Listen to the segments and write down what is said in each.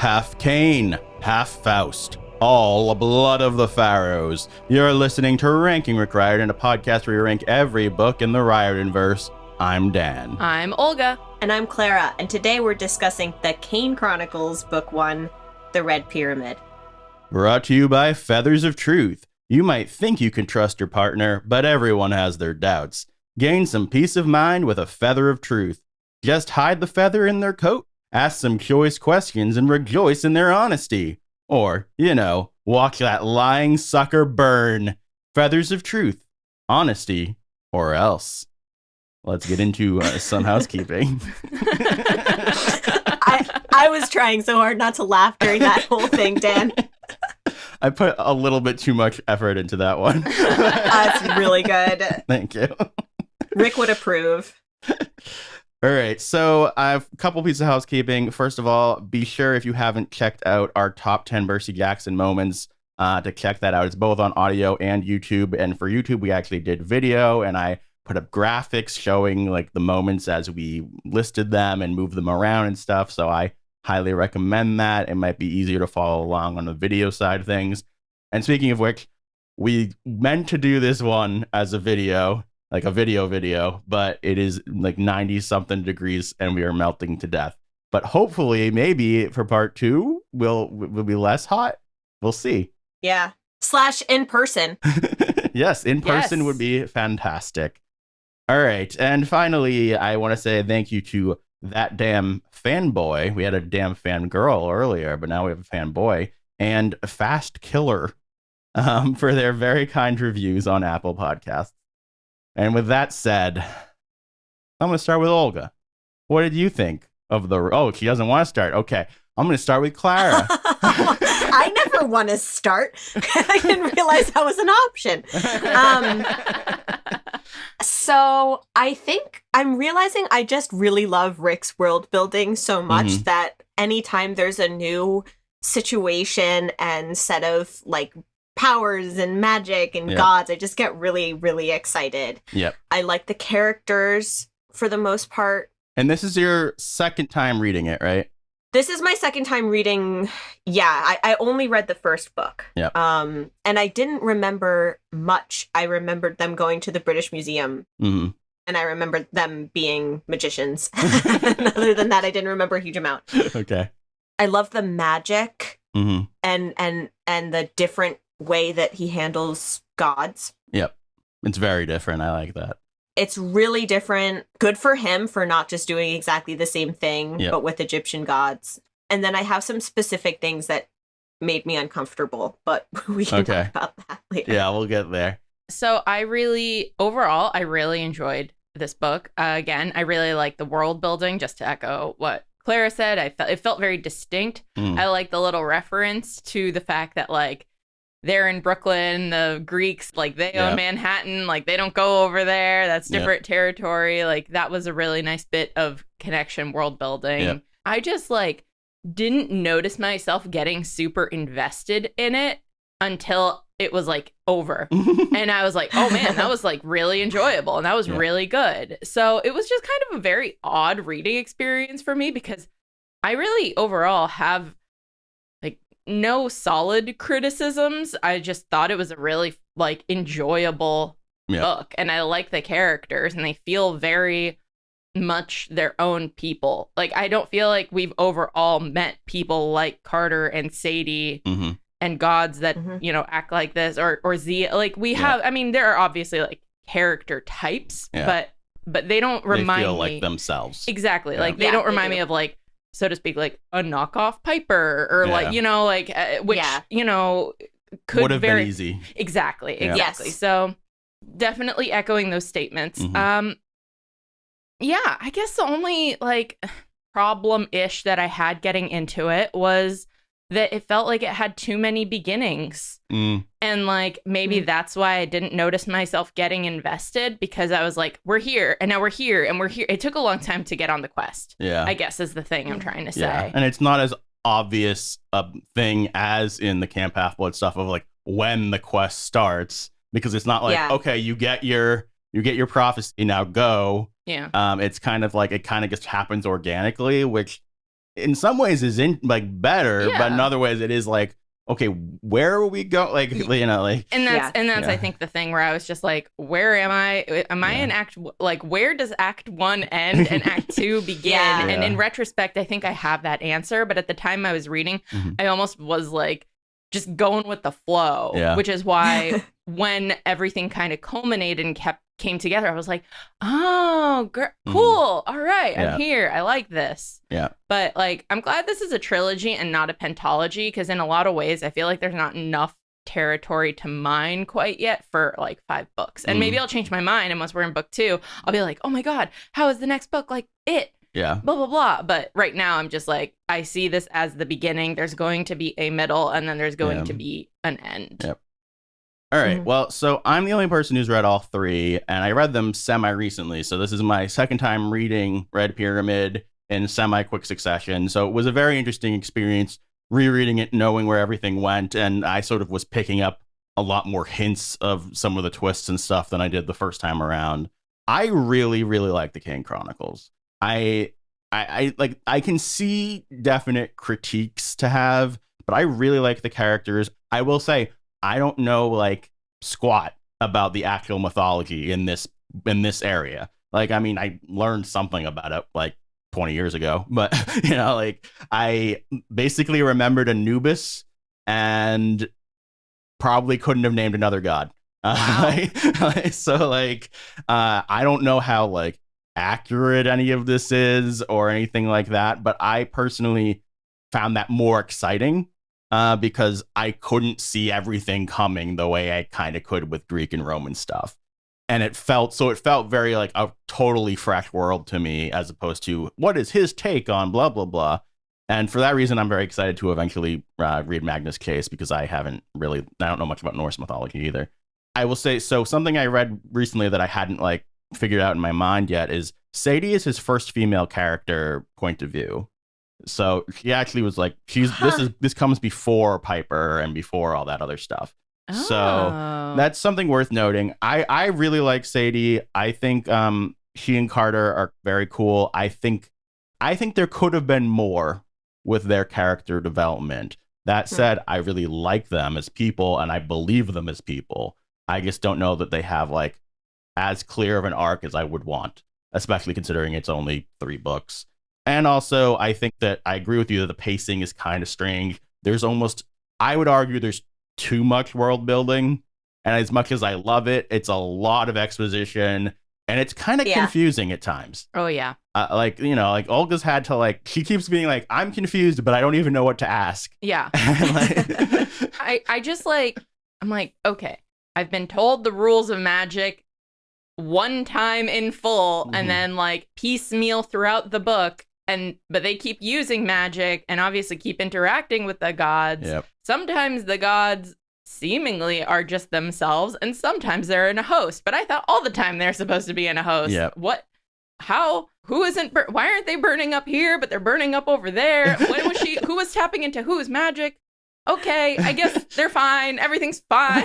half Kane, half Faust, all blood of the pharaohs. You're listening to Ranking Rick Riordan, a podcast where we rank every book in the Riordanverse. I'm Dan. I'm Olga. And I'm Clara, and today we're discussing the Kane Chronicles, Book 1, The Red Pyramid. Brought to you by Feathers of Truth. You might think you can trust your partner, but everyone has their doubts. Gain some peace of mind with a Feather of Truth. Just hide the feather in their coat, ask some choice questions, and rejoice in their honesty. Or, watch that lying sucker burn. Feathers of Truth. Honesty, or else. Let's get into some housekeeping. I was trying so hard not to laugh during that whole thing, Dan. I put a little bit too much effort into that one. That's really good. Thank you. Rick would approve. All right, so I have a couple pieces of housekeeping. First of all, be sure if you haven't checked out our top 10 Percy Jackson moments to check that out. It's both on audio and YouTube. And for YouTube, we actually did video, and I put up graphics showing like the moments as we listed them and moved them around and stuff. So I highly recommend that. It might be easier to follow along on the video side of things. And speaking of which, we meant to do this one as a video, like a video, but it is like 90 something degrees and we are melting to death. But hopefully, maybe for part 2, we'll be less hot. We'll see. Yeah. / in person. Yes, in person would be fantastic. All right. And finally, I want to say thank you to that damn fanboy. We had a damn fangirl earlier, but now we have a fanboy, and Fast Killer for their very kind reviews on Apple Podcasts. And with that said, I'm going to start with Olga. What did you think of the... Oh, she doesn't want to start. Okay. I'm going to start with Clara. I never want to start. I didn't realize that was an option. So I think I'm realizing I just really love Rick's world building so much that anytime there's a new situation and set of like powers and magic and gods, I just get really, really excited. Yep. I like the characters for the most part. And this is your second time reading it, right? This is my second time reading. Yeah, I only read the first book. Yep. And I didn't remember much. I remembered them going to the British Museum. Mm-hmm. And I remembered them being magicians. And other than that, I didn't remember a huge amount. Okay. I love the magic and the different way that he handles gods. Yep. It's very different. I like that. It's really different. Good for him for not just doing exactly the same thing, but with Egyptian gods. And then I have some specific things that made me uncomfortable, but we can talk about that later. Yeah, we'll get there. So overall, I really enjoyed this book. Again, I really like the world building, just to echo what Clara said. It felt very distinct. I like the little reference to the fact that like they're in Brooklyn, the Greeks, like they own Manhattan, like they don't go over there. That's different territory. Like that was a really nice bit of connection world building. Yep. I just like didn't notice myself getting super invested in it until it was like over. And I was like, oh man, that was like really enjoyable. And that was really good. So it was just kind of a very odd reading experience for me because I really overall have no solid criticisms. I just thought it was a really like enjoyable book, and I like the characters, and they feel very much their own people. Like I don't feel like we've overall met people like Carter and Sadie and gods that act like this or Zia. Like we have. I mean, there are obviously like character types, but they don't remind me. They feel like themselves. Exactly. Like they don't remind me of like, so to speak, like a knockoff Piper or like, which, could would have been easy. Exactly. Yeah. Exactly. Yes. So definitely echoing those statements. I guess the only like problem-ish that I had getting into it was that it felt like it had too many beginnings. And like maybe that's why I didn't notice myself getting invested, because I was like, we're here and now we're here and we're here. It took a long time to get on the quest. Yeah, I guess is the thing I'm trying to say. And it's not as obvious a thing as in the Camp Half-Blood stuff of like when the quest starts, because it's not like okay, you get your prophecy, now go. Yeah. It's kind of like it kind of just happens organically, which in some ways is in like better, but in Yeah. other ways it is like, okay, where will we go? Like, you know, like, And that's Yeah. I think the thing where I was just like, where am I? Am I in like where does Act 1 end and Act 2 begin? Yeah. And in retrospect, I think I have that answer, but at the time I was reading, Mhm. I almost was like just going with the flow, Yeah. which is why when everything kind of culminated and came together, I was like, oh, cool. All right, Yeah. I'm here. I like this. Yeah. But like, I'm glad this is a trilogy and not a pentology, because in a lot of ways, I feel like there's not enough territory to mine quite yet for like 5 books. And maybe I'll change my mind, and once we're in book 2, I'll be like, oh my God, how is the next book like it? Yeah. Blah, blah, blah. But right now, I'm just like, I see this as the beginning. There's going to be a middle, and then there's going to be an end. Yep. All right. Well, so I'm the only person who's read all 3, and I read them semi-recently. So this is my second time reading Red Pyramid in semi-quick succession. So it was a very interesting experience rereading it, knowing where everything went, and I sort of was picking up a lot more hints of some of the twists and stuff than I did the first time around. I really, really like the Kane Chronicles. I like, I can see definite critiques to have, but I really like the characters. I will say I don't know like squat about the actual mythology in this area. Like, I mean, I learned something about it like 20 years ago, but you know, like I basically remembered Anubis and probably couldn't have named another god. Wow. So like, I don't know how like accurate any of this is or anything like that, but I personally found that more exciting because I couldn't see everything coming the way I kind of could with Greek and Roman stuff. And it felt very like a totally fresh world to me, as opposed to what is his take on blah, blah, blah. And for that reason, I'm very excited to eventually read Magnus Case, because I don't know much about Norse mythology either. I will say, so something I read recently that I hadn't like figured out in my mind yet is Sadie is his first female character point of view. So she actually was like, this comes before Piper and before all that other stuff. So that's something worth noting. I really like Sadie. I think she and Carter are very cool. I think there could have been more with their character development. That said, I really like them as people, and I believe them as people. I just don't know that they have like as clear of an arc as I would want, especially considering it's only 3 books. And also, I think that I agree with you that the pacing is kind of strange. I would argue there's too much world building. And as much as I love it, it's a lot of exposition, and it's kind of confusing at times. Oh, yeah. Like, you know, like Olga's had to like, she keeps being like, I'm confused, but I don't even know what to ask. Yeah. Like, I just like, I'm like, okay, I've been told the rules of magic one time in full, and then like piecemeal throughout the book. But they keep using magic and obviously keep interacting with the gods. Yep. Sometimes the gods seemingly are just themselves, and sometimes they're in a host. But I thought all the time they're supposed to be in a host. Yep. What? How? Who isn't? Why aren't they burning up here, but they're burning up over there? When was she? Who was tapping into whose magic? Okay, I guess they're fine. Everything's fine.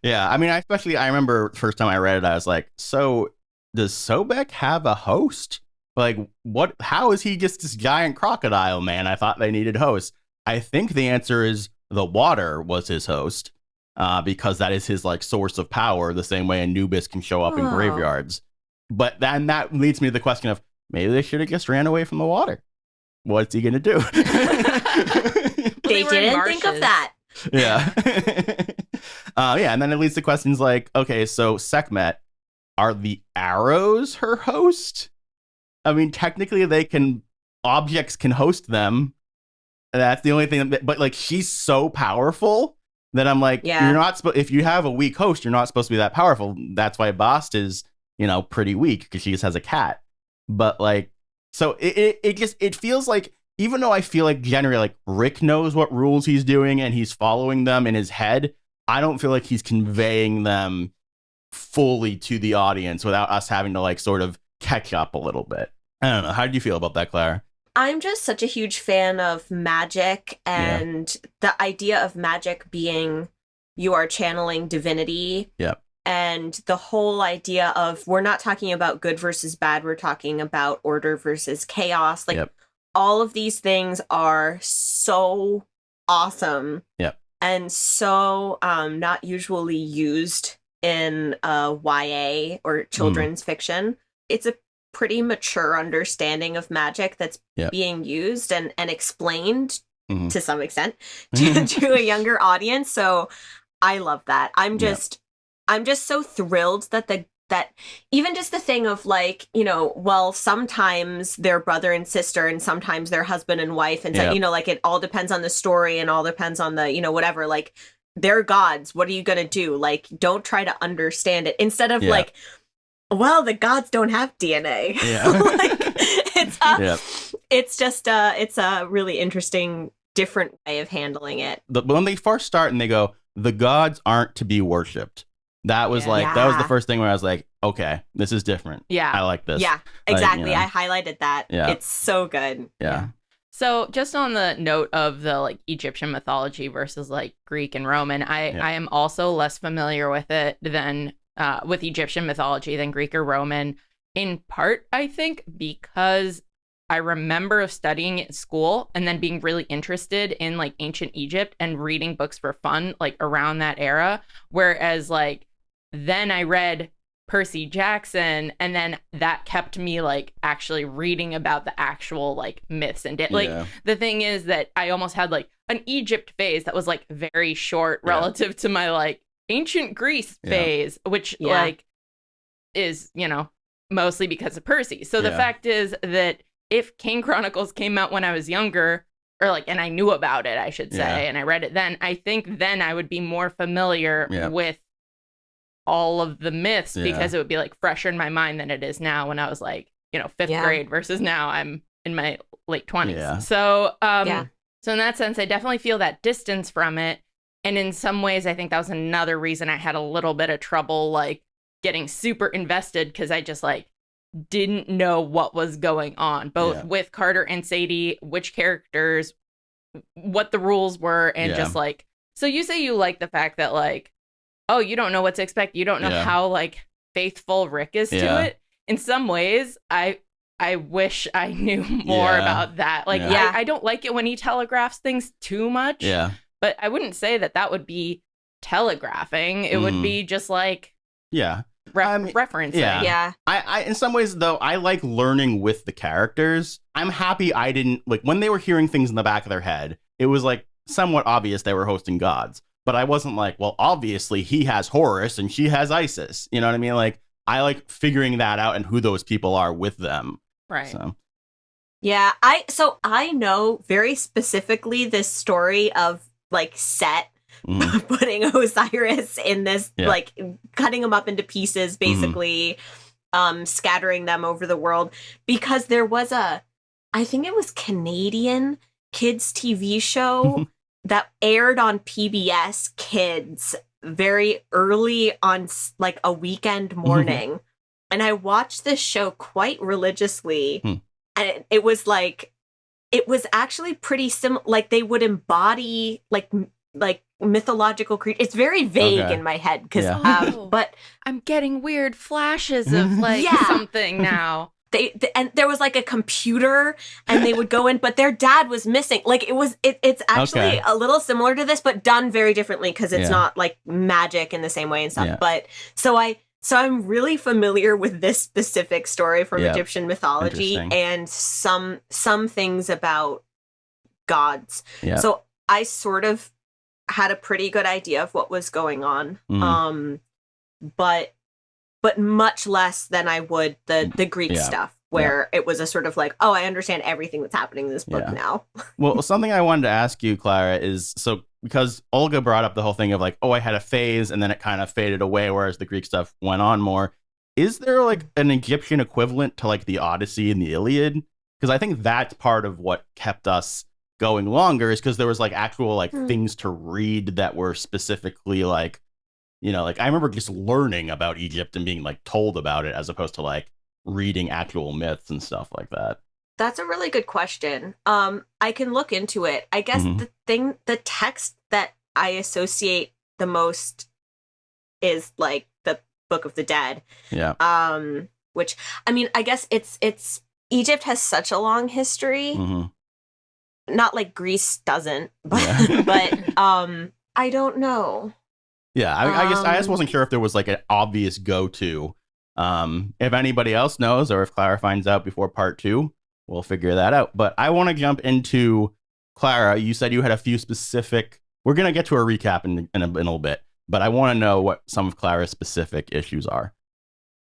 Yeah, I mean, I remember the first time I read it, I was like, so does Sobek have a host? Like, what? How is he just this giant crocodile, man? I thought they needed hosts. I think the answer is the water was his host, because that is his like source of power, the same way Anubis can show up in graveyards. But then that leads me to the question of, maybe they should have just ran away from the water. What's he gonna do? They didn't think of that. Yeah. Yeah, and then it leads to questions like, okay, so Sekhmet, are the arrows her host? I mean, technically objects can host them. That's the only thing, but like, she's so powerful that I'm like, you're not if you have a weak host, you're not supposed to be that powerful. That's why Bast is, you know, pretty weak, because she just has a cat. But like, so it feels like, even though I feel like generally like Rick knows what rules he's doing and he's following them in his head, I don't feel like he's conveying them fully to the audience without us having to like sort of catch up a little bit. I don't know. How did you feel about that, Clara? I'm just such a huge fan of magic, and the idea of magic being you are channeling divinity. Yep. And the whole idea of, we're not talking about good versus bad, we're talking about order versus chaos. Like, all of these things are so awesome. Yep. And so not usually used in YA or children's fiction. It's a pretty mature understanding of magic that's being used and explained to some extent to a younger audience. So I love that. I'm just so thrilled that even just the thing of like, you know, well, sometimes they're brother and sister and sometimes they're husband and wife. And, so, you know, like it all depends on the story and all depends on the, you know, whatever, like they're gods. What are you going to do? Like, don't try to understand it instead of like, well, the gods don't have DNA. Yeah. Like, it's just, it's a really interesting, different way of handling it. But when they first start and they go, the gods aren't to be worshipped. That was that was the first thing where I was like, okay, this is different. Yeah. I like this. Yeah, exactly. Like, you know. I highlighted that. Yeah. It's so good. Yeah. So just on the note of the like Egyptian mythology versus like Greek and Roman, I am also less familiar with it than with Egyptian mythology than Greek or Roman, in part, I think, because I remember studying it in school and then being really interested in like ancient Egypt and reading books for fun, like around that era. Whereas like then I read Percy Jackson and then that kept me like actually reading about the actual like myths and like the thing is that I almost had like an Egypt phase that was like very short relative to my like ancient Greece phase, which like is, you know, mostly because of Percy. So the fact is that if Kane Chronicles came out when I was younger, or like, and I knew about it, I should say, and I read it then, I think then I would be more familiar with all of the myths because it would be like fresher in my mind than it is now when I was like, you know, fifth grade versus now I'm in my late 20s. Yeah. So, so in that sense, I definitely feel that distance from it. And in some ways, I think that was another reason I had a little bit of trouble, like getting super invested because I just like didn't know what was going on, both with Carter and Sadie, which characters, what the rules were, and just like, so you say you like the fact that like, oh, you don't know what to expect. You don't know how like faithful Rick is to it. In some ways, I wish I knew more about that. Like, I don't like it when he telegraphs things too much. Yeah. But I wouldn't say that would be telegraphing. It would be just like referencing. Yeah. I in some ways though, I like learning with the characters. I'm happy I didn't like when they were hearing things in the back of their head. It was like somewhat obvious they were hosting gods. But I wasn't like, well, obviously he has Horus and she has Isis. You know what I mean? Like, I like figuring that out and who those people are with them. Right. So. Yeah, I know very specifically this story of like Set putting Osiris in this, like cutting him up into pieces, basically scattering them over the world. Because there was I think it was Canadian kids TV show that aired on PBS Kids very early on like a weekend morning. And I watched this show quite religiously. And it was like, it was actually pretty similar. Like they would embody like mythological creatures. It's very vague in my head because, but I'm getting weird flashes of like something now. And there was like a computer and they would go in, but their dad was missing. Like it's actually a little similar to this, but done very differently because it's not like magic in the same way and stuff. But so I'm really familiar with this specific story from Egyptian mythology and some things about gods. So I sort of had a pretty good idea of what was going on. But much less than I would the Greek stuff, where it was a sort of like, oh, I understand everything that's happening in this book now. Well, something I wanted to ask you, Clara, is so because Olga brought up the whole thing of like, oh, I had a phase and then it kind of faded away, whereas the Greek stuff went on more. Is there like an Egyptian equivalent to like the Odyssey and the Iliad? Because I think that's part of what kept us going longer is because there was like actual like things to read that were specifically like, you know, like I remember just learning about Egypt and being like told about it as opposed to like reading actual myths and stuff like that. That's a really good question. I can look into it. I guess the text that I associate the most is like the Book of the Dead. Yeah. Which I mean, I guess it's Egypt has such a long history. Not like Greece doesn't, but I don't know. Yeah, I guess I just wasn't sure if there was like an obvious go-to. If anybody else knows, or if Clara finds out before part 2, we'll figure that out. But I want to jump into Clara. You said you had a few specific. We're gonna get to a recap in a little bit, but I want to know what some of Clara's specific issues are.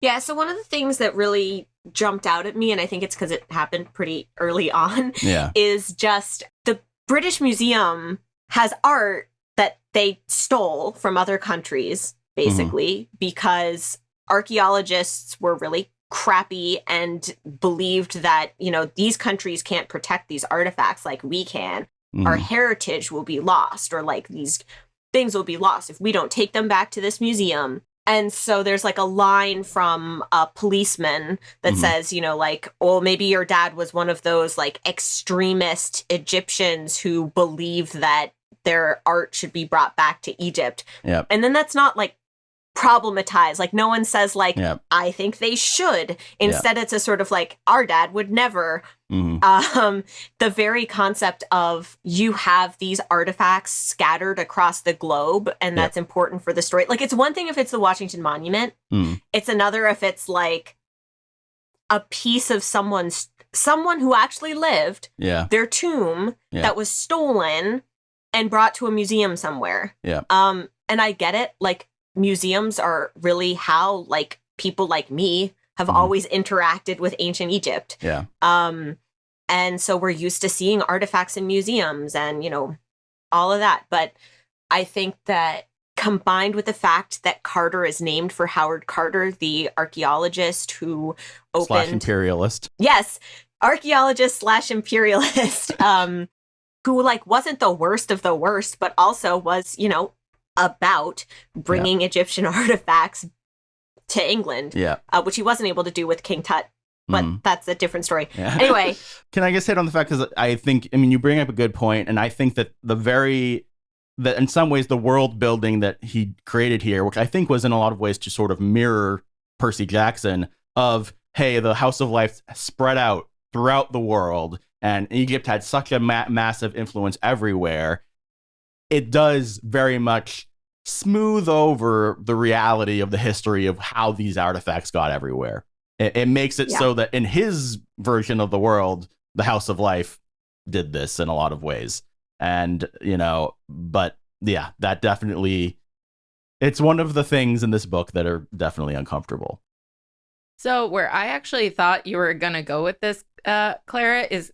Yeah, so one of the things that really jumped out at me, and I think it's because it happened pretty early on, is just the British Museum has art that they stole from other countries, basically, because archaeologists were really crappy and believed that, you know, these countries can't protect these artifacts like we can. Our heritage will be lost, or like these things will be lost if we don't take them back to this museum. And so there's like a line from a policeman that says, you know, like, oh, maybe your dad was one of those like extremist Egyptians who believe that their art should be brought back to Egypt. And then that's not like problematized. Like no one says like, I think they should. Instead, it's a sort of like, our dad would never. The very concept of you have these artifacts scattered across the globe, and that's important for the story. Like it's one thing if it's the Washington Monument. It's another if it's like a piece of someone who actually lived, their tomb that was stolen and brought to a museum somewhere. And I get it. Like museums are really how like people like me have always interacted with ancient Egypt. And so we're used to seeing artifacts in museums and, you know, all of that. But I think that combined with the fact that Carter is named for Howard Carter, the archaeologist who opened... / imperialist. Yes, archaeologist / imperialist, who like wasn't the worst of the worst, but also was, you know, about bringing Egyptian artifacts to England, which he wasn't able to do with King Tut. But that's a different story. Anyway. Can I just hit on the fact, because I think, I mean, you bring up a good point, and I think that that in some ways the world building that he created here, which I think was in a lot of ways to sort of mirror Percy Jackson, of, hey, the House of Life spread out throughout the world, and Egypt had such a massive influence everywhere. It does very much smooth over the reality of the history of how these artifacts got everywhere. It makes it so that in his version of the world, the House of Life did this in a lot of ways. And, you know, but yeah, that definitely, it's one of the things in this book that are definitely uncomfortable. So where I actually thought you were going to go with this, Clara, is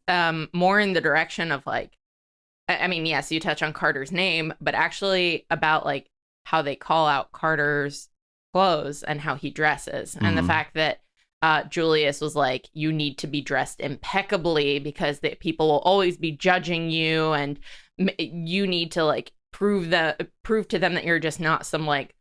more in the direction of like, I mean, yes, you touch on Carter's name, but actually about like how they call out Carter's clothes and how he dresses, and the fact that Julius was like, you need to be dressed impeccably because people will always be judging you, and you need to like prove to them that you're just not some like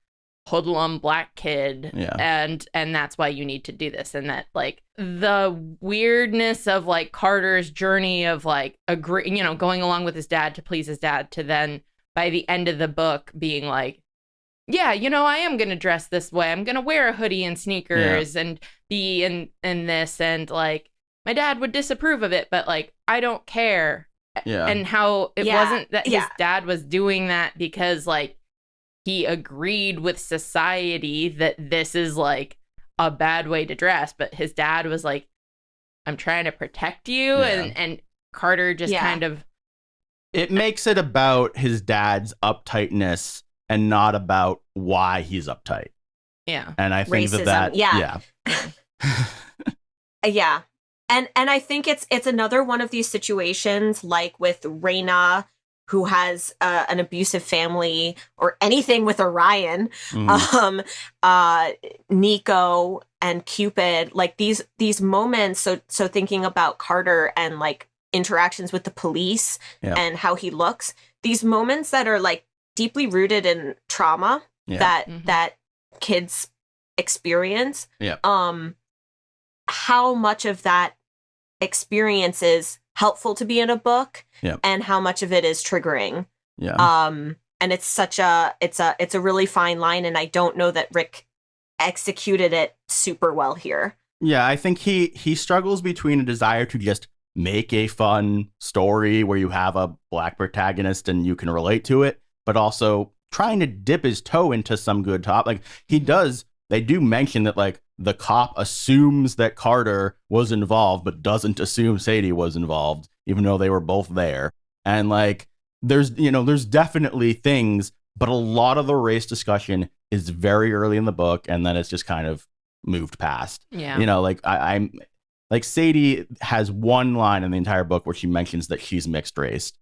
hoodlum black kid, and that's why you need to do this. And that like the weirdness of like Carter's journey of like going along with his dad to please his dad, to then by the end of the book being like, yeah, you know, I am going to dress this way. I'm going to wear a hoodie and sneakers and be in this. And like, my dad would disapprove of it, but like, I don't care. And how it wasn't that his dad was doing that because like he agreed with society that this is like a bad way to dress. But his dad was like, I'm trying to protect you. And Carter just kind of. It makes it about his dad's uptightness and not about why he's uptight. Yeah. And I think racism. And I think it's another one of these situations like with Reyna, who has an abusive family, or anything with Orion, Nico and Cupid, like these moments. So thinking about Carter and like interactions with the police and how he looks, these moments that are like deeply rooted in trauma that kids experience. How much of that experience is helpful to be in a book, and how much of it is triggering. And it's such it's a really fine line, and I don't know that Rick executed it super well here. Yeah, I think he struggles between a desire to just make a fun story where you have a black protagonist and you can relate to it, but also trying to dip his toe into some good top. Like they do mention that like the cop assumes that Carter was involved, but doesn't assume Sadie was involved, even though they were both there. And like there's definitely things, but a lot of the race discussion is very early in the book, and then it's just kind of moved past. Yeah. Like I'm like Sadie has one line in the entire book where she mentions that she's mixed race,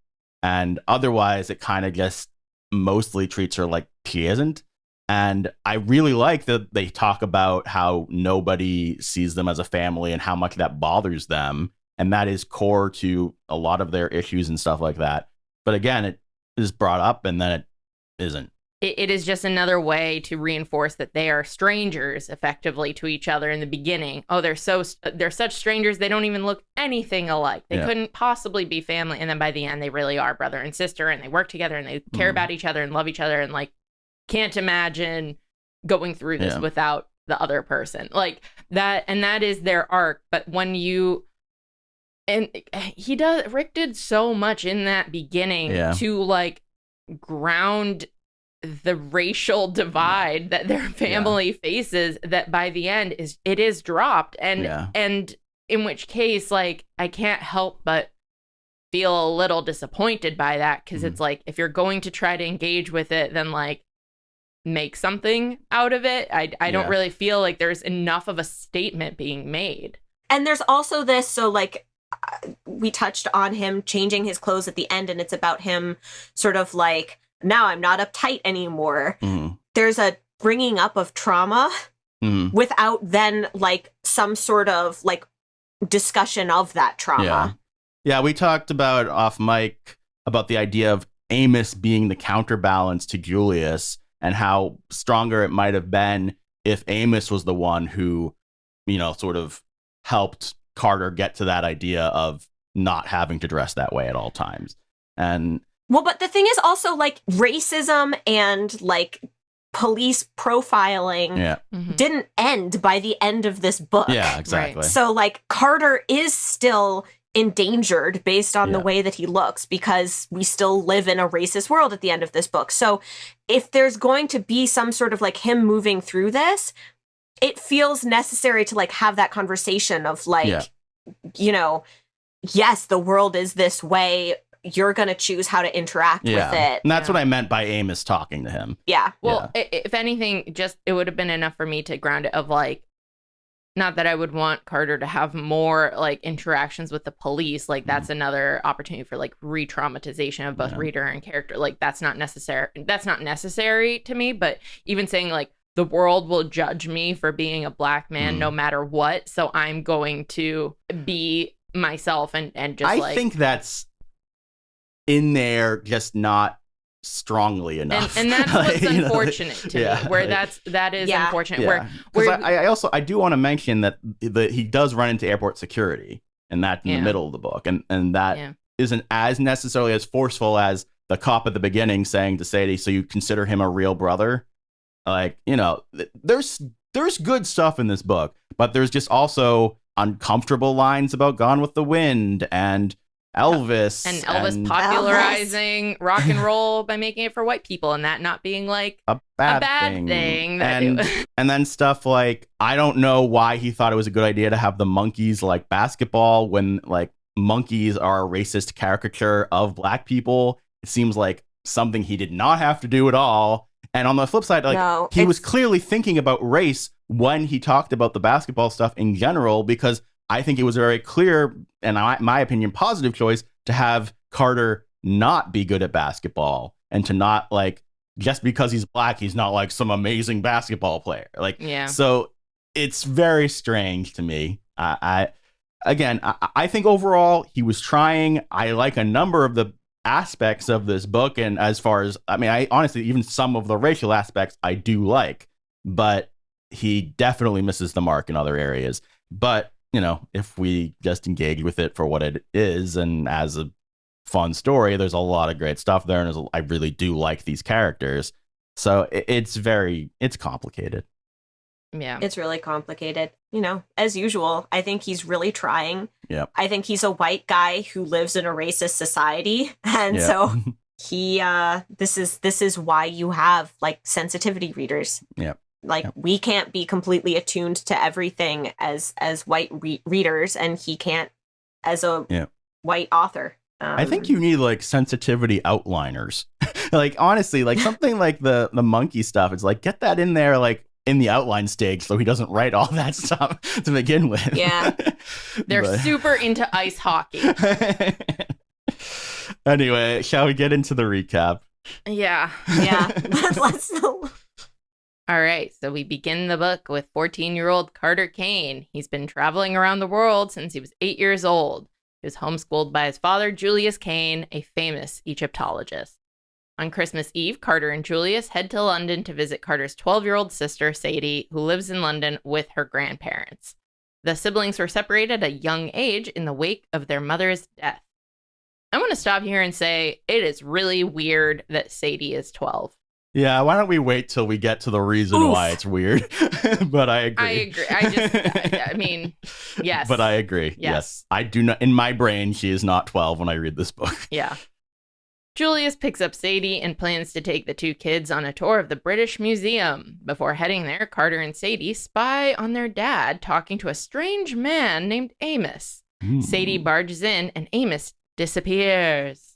and otherwise it kind of just mostly treats her like she isn't. And I really like that they talk about how nobody sees them as a family and how much that bothers them, and that is core to a lot of their issues and stuff like that. But again, it is brought up and then it isn't. It is just another way to reinforce that they are strangers effectively to each other in the beginning. Oh, they're such strangers. They don't even look anything alike. They couldn't possibly be family. And then by the end, they really are brother and sister, and they work together and they care about each other and love each other. And like, can't imagine going through this without the other person like that. And that is their arc. But when Rick did so much in that beginning to like ground the racial divide that their family faces, that by the end it is dropped. And in which case, like, I can't help but feel a little disappointed by that, because it's like, if you're going to try to engage with it, then like make something out of it. I don't really feel like there's enough of a statement being made. And there's also this, so like we touched on him changing his clothes at the end, and it's about him sort of like, now I'm not uptight anymore. There's a bringing up of trauma without then like some sort of like discussion of that trauma. Yeah, we talked about off mic about the idea of Amos being the counterbalance to Julius, and how stronger it might have been if Amos was the one who, sort of helped Carter get to that idea of not having to dress that way at all times. And well, but the thing is also like racism and like police profiling didn't end by the end of this book. Yeah, exactly. Right. So like Carter is still endangered based on the way that he looks, because we still live in a racist world at the end of this book. So if there's going to be some sort of like him moving through this, it feels necessary to like have that conversation of like, yes, the world is this way. You're going to choose how to interact with it. And that's what I meant by Amos talking to him. Yeah. Well, if anything, just it would have been enough for me to ground it of like, not that I would want Carter to have more like interactions with the police. Like that's another opportunity for like re-traumatization of both reader and character. Like that's not necessary. That's not necessary to me. But even saying like the world will judge me for being a black man no matter what. So I'm going to be myself and just I think that's in there, just not strongly enough. And that's what's unfortunate to me, where that is unfortunate. Where I do want to mention that he does run into airport security, and that's in the middle of the book, and that isn't as necessarily as forceful as the cop at the beginning saying to Sadie, so you consider him a real brother. Like, there's good stuff in this book, but there's just also uncomfortable lines about Gone with the Wind and Elvis, and Elvis popularizing rock and roll by making it for white people, and that not being like a bad thing. And then stuff like, I don't know why he thought it was a good idea to have the monkeys like basketball when like monkeys are a racist caricature of black people. It seems like something he did not have to do at all. And on the flip side, like he was clearly thinking about race when he talked about the basketball stuff in general, because I think it was a very clear, and my opinion, positive choice to have Carter not be good at basketball, and to not like, just because he's black, he's not like some amazing basketball player. Like, so it's very strange to me. I think overall he was trying. I like a number of the aspects of this book, and as far as, I honestly, even some of the racial aspects I do like, but he definitely misses the mark in other areas. But if we just engage with it for what it is and as a fun story, there's a lot of great stuff there, and I really do like these characters. So it's complicated. Yeah. It's really complicated. You know, as usual, I think he's really trying. Yep. I think he's a white guy who lives in a racist society. And Yep. so he this is why you have like sensitivity readers. Yep. Like we can't be completely attuned to everything as white readers, and he can't as a white author. I think you need like sensitivity outliners. Like honestly, like something like the monkey stuff. It's like get that in there like in the outline stage so he doesn't write all that stuff to begin with. Yeah. They're super into ice hockey. Anyway, shall we get into the recap? Yeah. Yeah. Let's All right, so we begin the book with 14-year-old Carter Kane. He's been traveling around the world since he was 8 years old. He was homeschooled by his father, Julius Kane, a famous Egyptologist. On Christmas Eve, Carter and Julius head to London to visit Carter's 12-year-old sister, Sadie, who lives in London with her grandparents. The siblings were separated at a young age in the wake of their mother's death. I want to stop here and say it is really weird that Sadie is 12. Yeah, why don't we wait till we get to the reason why it's weird? But I agree. I agree. I mean, yes. But I agree. Yes. I do not, in my brain, she is not 12 when I read this book. Yeah. Julius picks up Sadie and plans to take the two kids on a tour of the British Museum. Before heading there, Carter and Sadie spy on their dad talking to a strange man named Amos. Sadie barges in and Amos disappears.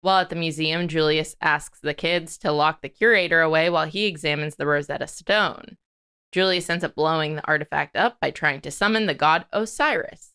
While at the museum, Julius asks the kids to lock the curator away while he examines the Rosetta Stone. Julius ends up blowing the artifact up by trying to summon the god Osiris.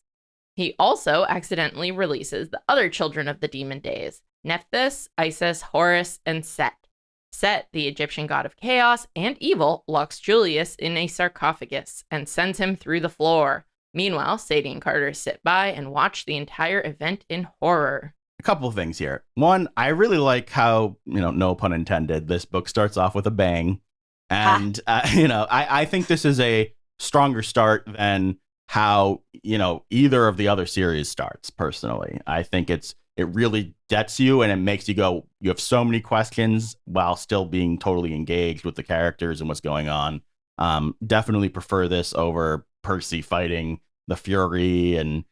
He also accidentally releases the other children of the demon days, Nephthys, Isis, Horus, and Set. Set, the Egyptian god of chaos and evil, locks Julius in a sarcophagus and sends him through the floor. Meanwhile, Sadie and Carter sit by and watch the entire event in horror. A couple of things here. One, I really like how, no pun intended, this book starts off with a bang. And, I think this is a stronger start than how, either of the other series starts, personally. I think it really gets you and it makes you go, you have so many questions while still being totally engaged with the characters and what's going on. Definitely prefer this over Percy fighting the Fury and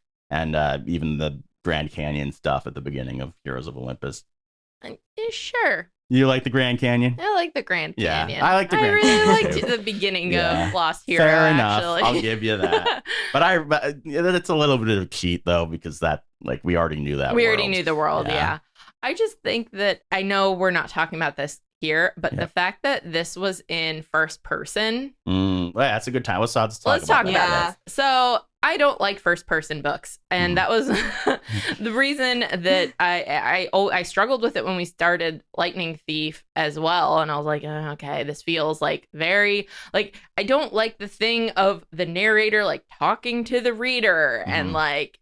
even the Grand Canyon stuff at the beginning of Heroes of Olympus. Sure. You like the Grand Canyon? I like the Grand Canyon. Yeah, I like the Grand Canyon. I really liked the beginning of Lost Hero. Fair enough. Actually. I'll give you that. But it's a little bit of a cheat though, because that we already knew that. We already knew the world. Yeah. I just think that I know we're not talking about this here, but the fact that this was in first person. Well, that's a good time. Let's talk about this. So I don't like first person books. And that was the reason that I struggled with it when we started Lightning Thief as well. And I was like, okay, this feels like very like I don't like the thing of the narrator like talking to the reader and like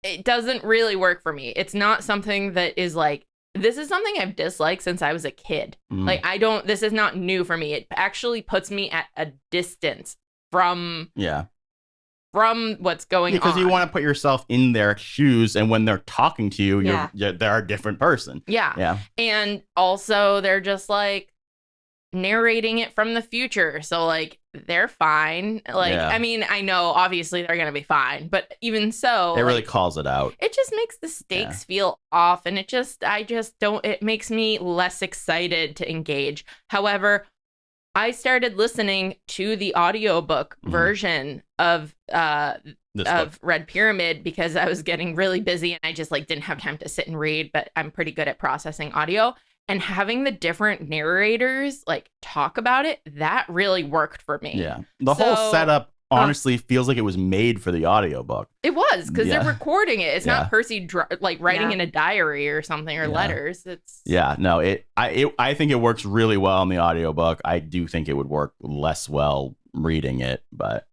it doesn't really work for me. It's not something that is like this is something I've disliked since I was a kid. Like this is not new for me. It actually puts me at a distance from what's going on. Because you want to put yourself in their shoes, and when they're talking to you, they're a different person. Yeah. And also they're just like narrating it from the future. So like they're fine. Like I mean, I know obviously they're gonna be fine, but even so it really calls it out. It just makes the stakes feel off, and it makes me less excited to engage. However, I started listening to the audiobook version of Red Pyramid because I was getting really busy and I just like didn't have time to sit and read, but I'm pretty good at processing audio. And having the different narrators like talk about it, that really worked for me. Yeah. The whole setup honestly feels like it was made for the audiobook. It was because they're recording it. It's not Percy writing in a diary or something or letters. It's I think it works really well in the audiobook. I do think it would work less well reading it, but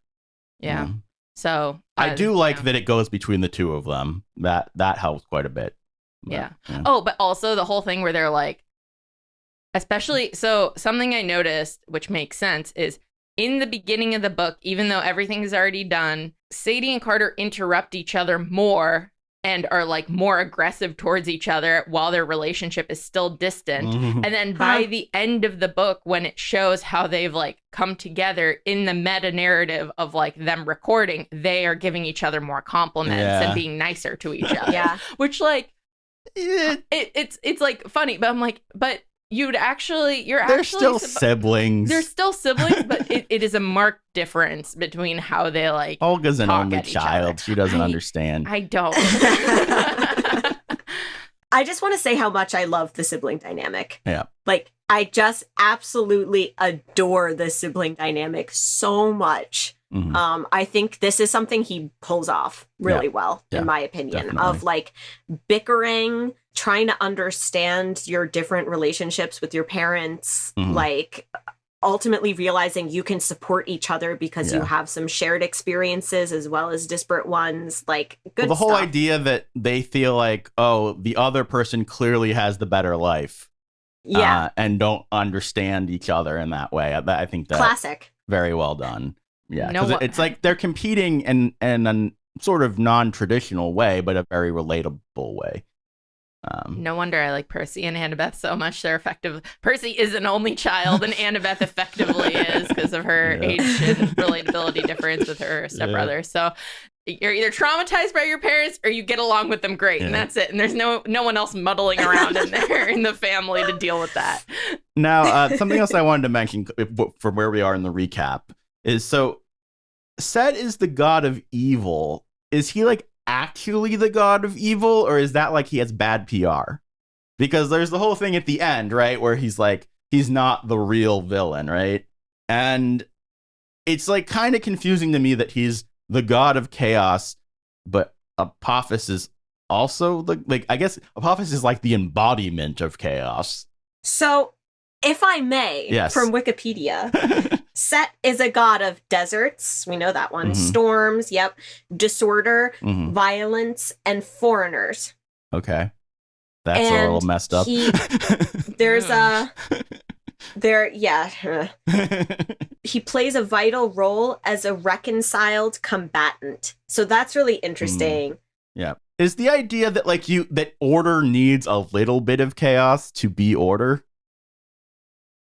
So I do like that it goes between the two of them. That helps quite a bit. But, Oh, but also the whole thing where they're like, especially so something I noticed, which makes sense, is in the beginning of the book, even though everything is already done, Sadie and Carter interrupt each other more and are like more aggressive towards each other while their relationship is still distant. And then by the end of the book, when it shows how they've like come together in the meta narrative of like them recording, they are giving each other more compliments and being nicer to each other. Which like it's like funny, but I'm like, but they're still siblings. They're still siblings, but it is a marked difference between how they like. Olga's an only child. She doesn't understand. I don't. I just want to say how much I love the sibling dynamic. Yeah. Like, I just absolutely adore the sibling dynamic so much. Mm-hmm. I think this is something he pulls off really well, in my opinion, definitely. Of like bickering, trying to understand your different relationships with your parents, like ultimately realizing you can support each other because you have some shared experiences as well as disparate ones. Like, good the whole stuff. idea that they feel like, oh, the other person clearly has the better life. And don't understand each other in that way. I think that classic. Very well done. Yeah, because it's like they're competing in a sort of non-traditional way, but a very relatable way. No wonder I like Percy and Annabeth so much. They're effective. Percy is an only child, and Annabeth effectively is because of her age and relatability difference with her stepbrother. So you're either traumatized by your parents or you get along with them great, and that's it. And there's no one else muddling around in there in the family to deal with that. Now, something else I wanted to mention from where we are in the recap is so Set is the god of evil. Is he like actually the god of evil, or is that like he has bad PR? Because there's the whole thing at the end, right, where he's like, he's not the real villain, right? And it's like kind of confusing to me that he's the god of chaos, but Apophis is also I guess Apophis is like the embodiment of chaos. So, if I may, from Wikipedia, Set is a god of deserts. We know that one. Storms, disorder, violence, and foreigners. Okay. That's a little messed up. He plays a vital role as a reconciled combatant. So that's really interesting. Yeah. Is the idea that that order needs a little bit of chaos to be order?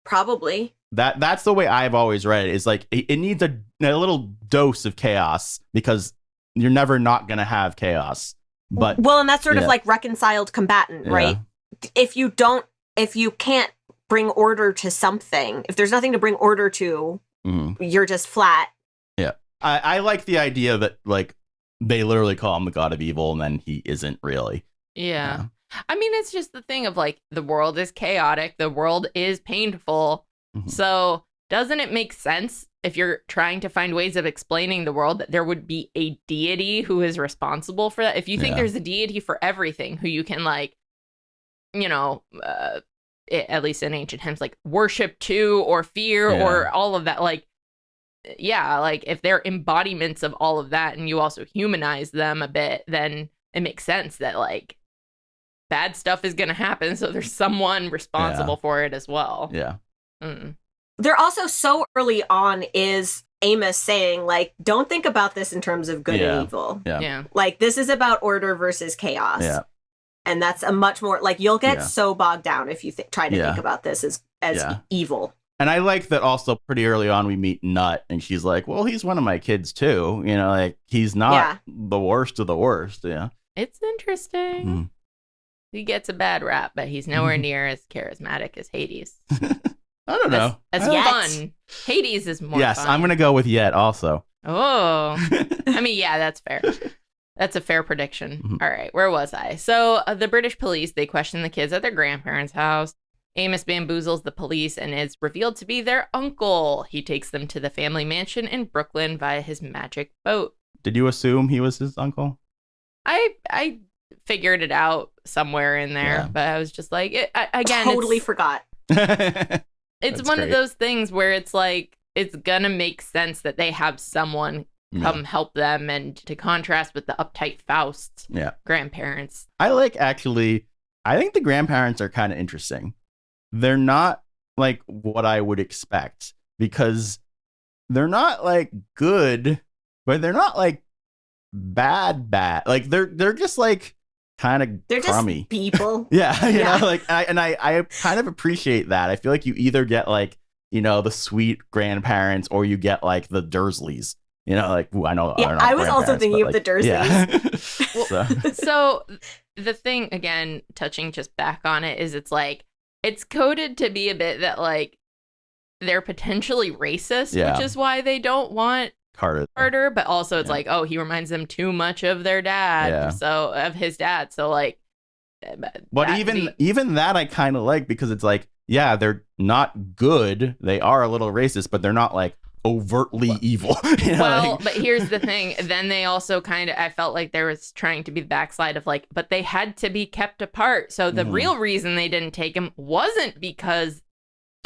Probably. That's the way I've always read it. Is like it needs a little dose of chaos because you're never not gonna have chaos. But and that's sort of like reconciled combatant, right? If you can't bring order to something, if there's nothing to bring order to, you're just flat. Yeah, I like the idea that like they literally call him the god of evil, and then he isn't really. Yeah. I mean, it's just the thing of like the world is chaotic, the world is painful. So doesn't it make sense if you're trying to find ways of explaining the world that there would be a deity who is responsible for that? If you think there's a deity for everything who you can like, at least in ancient times, like worship to or fear or all of that, like, like if they're embodiments of all of that and you also humanize them a bit, then it makes sense that like bad stuff is going to happen. So there's someone responsible for it as well. Yeah. They're also so early on is Amos saying, like, don't think about this in terms of good and evil. Yeah. Like, this is about order versus chaos. Yeah. And that's a much more, like, you'll get so bogged down if you try to think about this as evil. And I like that also pretty early on we meet Nut, and she's like, well, he's one of my kids too. Like, he's not the worst of the worst. Yeah. It's interesting. He gets a bad rap, but he's nowhere near as charismatic as Hades. I don't know. As fun. Hades is more fun. Yes, I'm going to go with Yet also. Oh. I mean, yeah, that's fair. That's a fair prediction. All right, where was I? So the British police, they question the kids at their grandparents' house. Amos bamboozles the police and is revealed to be their uncle. He takes them to the family mansion in Brooklyn via his magic boat. Did you assume he was his uncle? I figured it out somewhere in there, but I was just like, again, totally forgot. It's one of those things where it's like, it's gonna make sense that they have someone come help them, and to contrast with the uptight Faust's grandparents. I think the grandparents are kind of interesting. They're not like what I would expect, because they're not like good, but they're not like bad. Like they're just like kind of They're crummy just people. Yeah, you Yeah. know, like I kind of appreciate that. I feel like you either get like, you know, the sweet grandparents or you get like the Dursleys. You know, like ooh, I know. Yeah, are not I was also grandparents, thinking but, of like, the Dursleys. Yeah. So the thing, again, touching just back on it, is it's like, it's coded to be a bit that like they're potentially racist, Yeah. which is why they don't want Carter. but also it's Yeah. like, oh, he reminds them too much of their dad, Yeah. so of his dad. So like, But even that I kind of like, because it's like, yeah, they're not good. They are a little racist, but they're not like overtly evil. You know, well, like, but here's the thing. Then they also kind of, I felt like there was trying to be the backslide of like, but they had to be kept apart. So the real reason they didn't take him wasn't because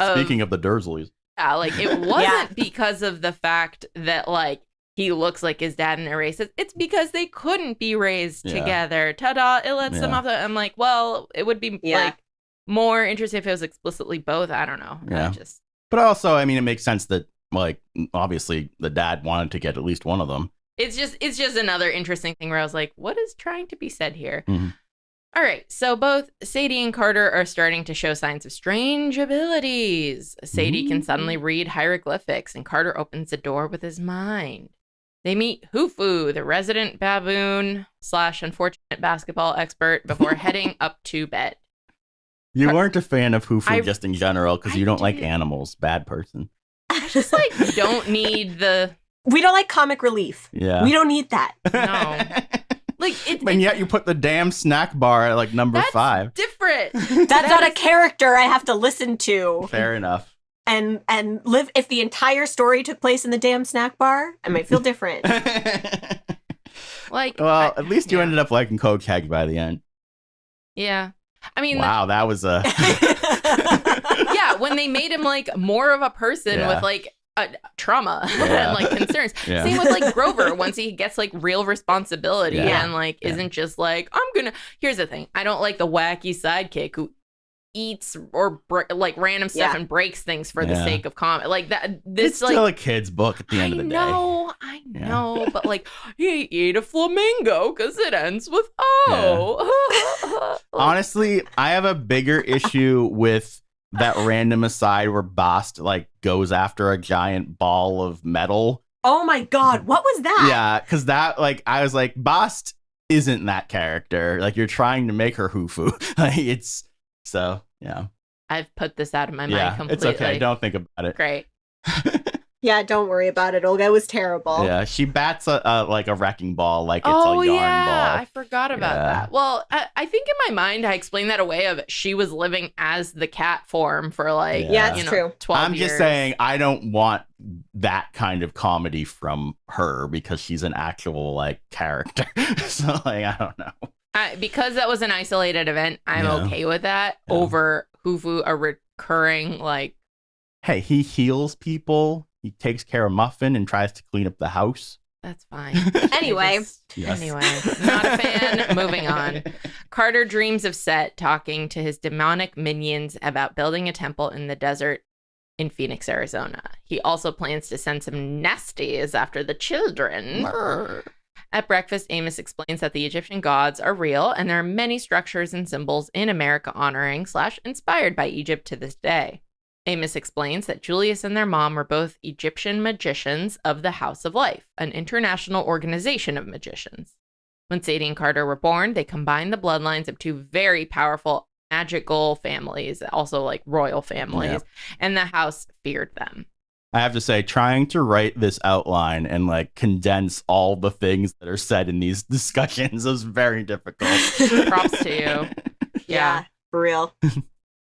speaking of the Dursleys. Yeah, like it wasn't because of the fact that like he looks like his dad and they're racist. It's because they couldn't be raised together. Ta-da! It lets them off. I'm like, well, it would be like more interesting if it was explicitly both. I don't know. Yeah. But also, I mean, it makes sense that like obviously the dad wanted to get at least one of them. It's just another interesting thing where I was like, what is trying to be said here? Mm-hmm. All right, so both Sadie and Carter are starting to show signs of strange abilities. Sadie can suddenly read hieroglyphics, and Carter opens the door with his mind. They meet Hufu, the resident baboon / unfortunate basketball expert, before heading up to bed. You weren't a fan of Hufu just in general because you don't like didn't. animals. Bad person. I just like don't need the... We don't like comic relief. Yeah. We don't need that. No. Like and yet you put the damn snack bar at like number 5. Different. That's not a character I have to listen to. Fair enough. And live. If the entire story took place in the damn snack bar, I might feel different. Like, well, at least you ended up liking Cokehead by the end. Yeah. I mean, wow, that was a yeah, when they made him like more of a person with like trauma and like concerns. Same with like Grover, once he gets like real responsibility and like isn't just like, here's the thing, I don't like the wacky sidekick who eats or like random stuff and breaks things for the sake of comedy. Like that, this it's still a kid's book at the end of the day. I know, but like he ate a flamingo because it ends with O. Honestly, I have a bigger issue with that random aside where Bast like goes after a giant ball of metal. Oh my god, what was that? Yeah, because that like I was like, Bast isn't that character. Like you're trying to make her Hufu. Like it's so yeah. I've put this out of my mind completely. It's okay. Don't think about it. Great. Yeah, don't worry about it, Olga. It was terrible. Yeah, she bats like a wrecking ball like it's a yarn ball. I forgot about that. Well, I think in my mind I explained that away of she was living as the cat form for like it's true. 12 I'm years. just saying I don't want that kind of comedy from her because she's an actual like character. So like I don't know. Because that was an isolated event, I'm okay with that over Hufu, a recurring like. Hey, he heals people. He takes care of Muffin and tries to clean up the house. That's fine. Anyway. Anyway, not a fan. Moving on. Carter dreams of Set talking to his demonic minions about building a temple in the desert in Phoenix, Arizona. He also plans to send some nasties after the children. At breakfast, Amos explains that the Egyptian gods are real and there are many structures and symbols in America honoring / inspired by Egypt to this day. Amos explains that Julius and their mom were both Egyptian magicians of the House of Life, an international organization of magicians. When Sadie and Carter were born, they combined the bloodlines of two very powerful magical families, also like royal families, and the house feared them. I have to say, trying to write this outline and like condense all the things that are said in these discussions is very difficult. Props to you. Yeah, for real.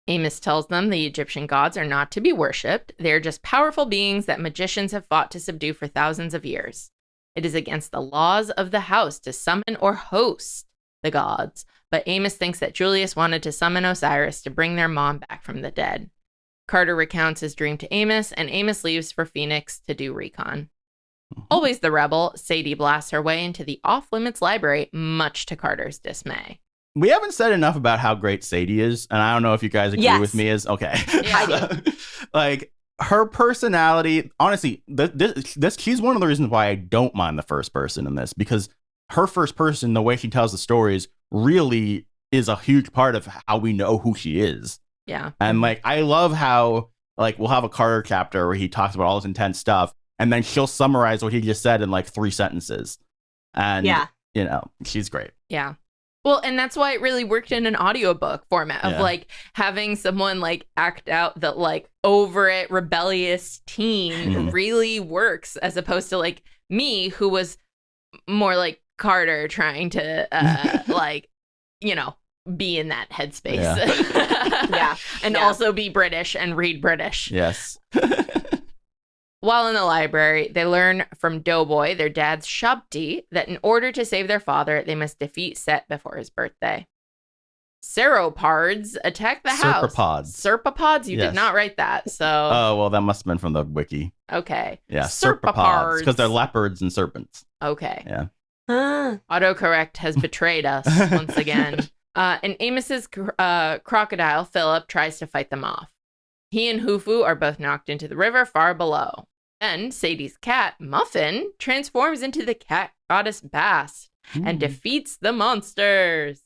Amos tells them the Egyptian gods are not to be worshipped. They're just powerful beings that magicians have fought to subdue for thousands of years. It is against the laws of the house to summon or host the gods, but Amos thinks that Julius wanted to summon Osiris to bring their mom back from the dead. Carter recounts his dream to Amos, and Amos leaves for Phoenix to do recon. Always the rebel, Sadie blasts her way into the off-limits library, much to Carter's dismay. We haven't said enough about how great Sadie is, and I don't know if you guys agree with me. Is okay. Yeah. Like her personality, honestly, this she's one of the reasons why I don't mind the first person in this, because her first person, the way she tells the stories, really is a huge part of how we know who she is. Yeah. And like, I love how like we'll have a Carter chapter where he talks about all this intense stuff, and then she'll summarize what he just said in like 3 sentences. And you know, she's great. Yeah. Well, and that's why it really worked in an audiobook format of like having someone like act out the like over it rebellious teen really works, as opposed to like me, who was more like Carter trying to like, you know, be in that headspace. Yeah. And also be British and read British. Yes. While in the library, they learn from Doughboy, their dad's Shabti, that in order to save their father, they must defeat Set before his birthday. Sauropods attack the house. Serpopods? You did not write that, so... Oh, well, that must have been from the wiki. Okay. Yeah, Serpopods. Because they're leopards and serpents. Okay. Yeah. Autocorrect has betrayed us once again. And Amos's crocodile, Philip, tries to fight them off. He and Hufu are both knocked into the river far below. Then Sadie's cat, Muffin, transforms into the cat goddess Bast and defeats the monsters.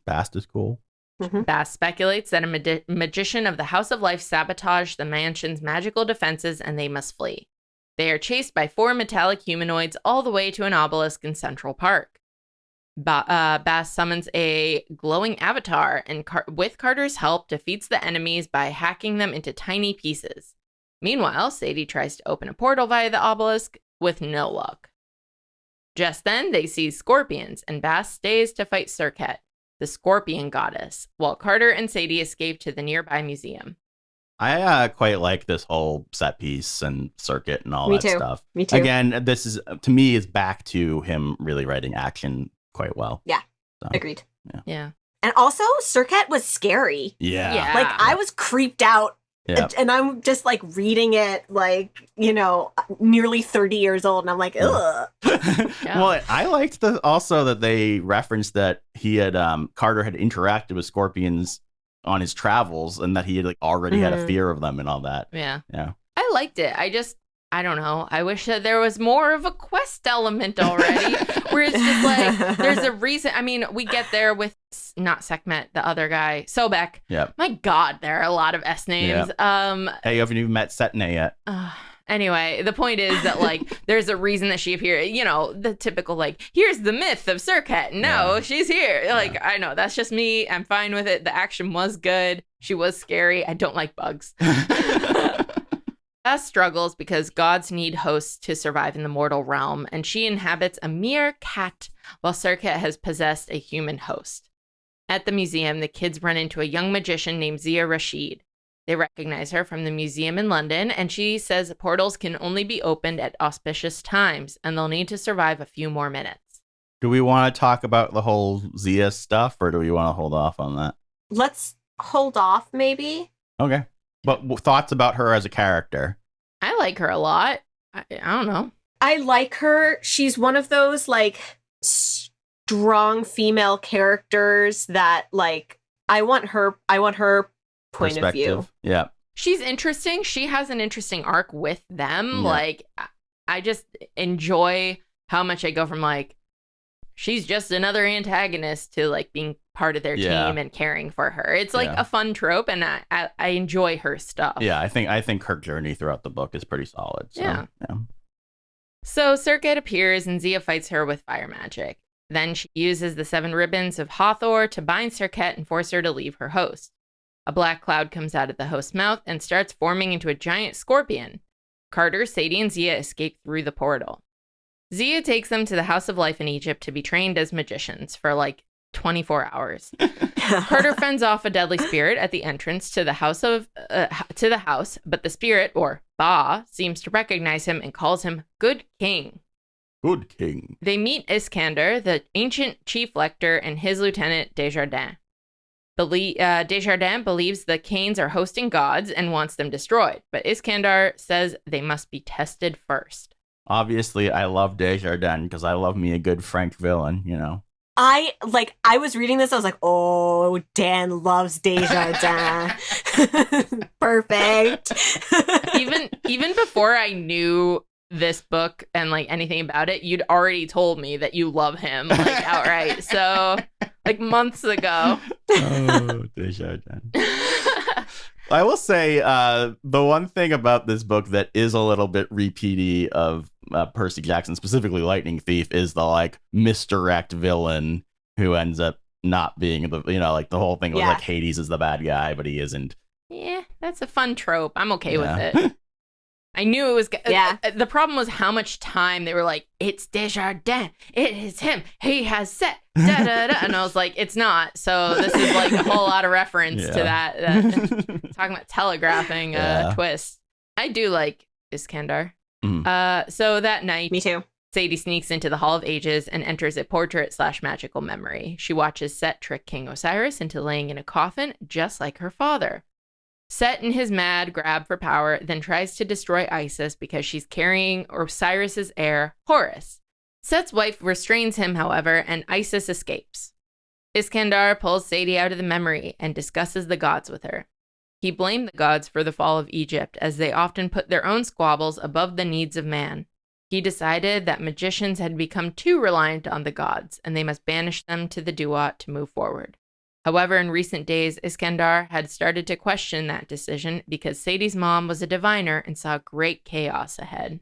Bast is cool. Bast speculates that a magician of the House of Life sabotaged the mansion's magical defenses and they must flee. They are chased by 4 metallic humanoids all the way to an obelisk in Central Park. Bast summons a glowing avatar and with Carter's help defeats the enemies by hacking them into tiny pieces. Meanwhile, Sadie tries to open a portal via the obelisk with no luck. Just then, they see scorpions, and Bast stays to fight Serket, the scorpion goddess, while Carter and Sadie escape to the nearby museum. I quite like this whole set piece and circuit and all stuff. Me too. Again, this is, to me, is back to him really writing action quite well. Yeah, so, agreed. Yeah. And also, Serket was scary. Yeah. Like, I was creeped out. Yep. And I'm just like reading it like, you know, nearly 30 years old. And I'm like, ugh. Well, I liked also that they referenced that he had, Carter had interacted with scorpions on his travels and that he had like already had a fear of them and all that. Yeah. Yeah. I liked it. I don't know. I wish that there was more of a quest element already, where it's just like, there's a reason. I mean, we get there with not Sekhmet, the other guy, Sobek. Yeah. My God, there are a lot of S names. Yep. Hey, you haven't even met Setne yet. Anyway, the point is that like, there's a reason that she appeared. You know, the typical like, here's the myth of Serket. No, she's here. Like, I know that's just me. I'm fine with it. The action was good. She was scary. I don't like bugs. Bast struggles because gods need hosts to survive in the mortal realm, and she inhabits a mere cat while Serket has possessed a human host. At the museum, the kids run into a young magician named Zia Rashid. They recognize her from the museum in London, and she says portals can only be opened at auspicious times, and they'll need to survive a few more minutes. Do we want to talk about the whole Zia stuff, or do we want to hold off on that? Let's hold off, maybe. Okay. But thoughts about her as a character? I like her a lot. I don't know. I like her. She's one of those, like, strong female characters that, like, I want her point of view. Yeah. She's interesting. She has an interesting arc with them. Yeah. Like, I just enjoy how much I go from, like, she's just another antagonist to, like, being part of their team and caring for her. It's like a fun trope, and I enjoy her stuff. Yeah, I think her journey throughout the book is pretty solid. So, yeah. So Serket appears and Zia fights her with fire magic. Then she uses the 7 ribbons of Hathor to bind Serket and force her to leave her host. A black cloud comes out of the host's mouth and starts forming into a giant scorpion. Carter, Sadie, and Zia escape through the portal. Zia takes them to the House of Life in Egypt to be trained as magicians for like 24 hours. Carter fends off a deadly spirit at the entrance to the house, but the spirit, or Ba, seems to recognize him and calls him Good King. Good King. They meet Iskander, the ancient chief lector, and his lieutenant Desjardins. Desjardins believes the Kanes are hosting gods and wants them destroyed, but Iskander says they must be tested first. Obviously, I love Desjardins because I love me a good French villain, you know. I was reading this, I was like, oh, Dan loves Desjardins. Perfect. Even before I knew this book and like anything about it, you'd already told me that you love him like outright. So like months ago. Oh, Desjardins. I will say the one thing about this book that is a little bit repeaty of Percy Jackson, specifically Lightning Thief, is the like misdirect villain who ends up not being the, like the whole thing was like Hades is the bad guy, but he isn't. Yeah, that's a fun trope. I'm okay with it. I knew it was. Yeah. The problem was how much time they were like, it's Desjardins. It is him. He has set. Da, da, da. And I was like, it's not. So this is like a whole lot of reference to that. Talking about telegraphing twist. I do like Iskandar. So that night. Me too. Sadie sneaks into the Hall of Ages and enters a portrait/magical memory. She watches Set trick King Osiris into laying in a coffin just like her father. Set in his mad grab for power then tries to destroy Isis because she's carrying Osiris's heir, Horus. Set's wife restrains him, however, and Isis escapes. Iskandar pulls Sadie out of the memory and discusses the gods with her. He blamed the gods for the fall of Egypt, as they often put their own squabbles above the needs of man. He decided that magicians had become too reliant on the gods, and they must banish them to the Duat to move forward. However, in recent days, Iskandar had started to question that decision because Sadie's mom was a diviner and saw great chaos ahead.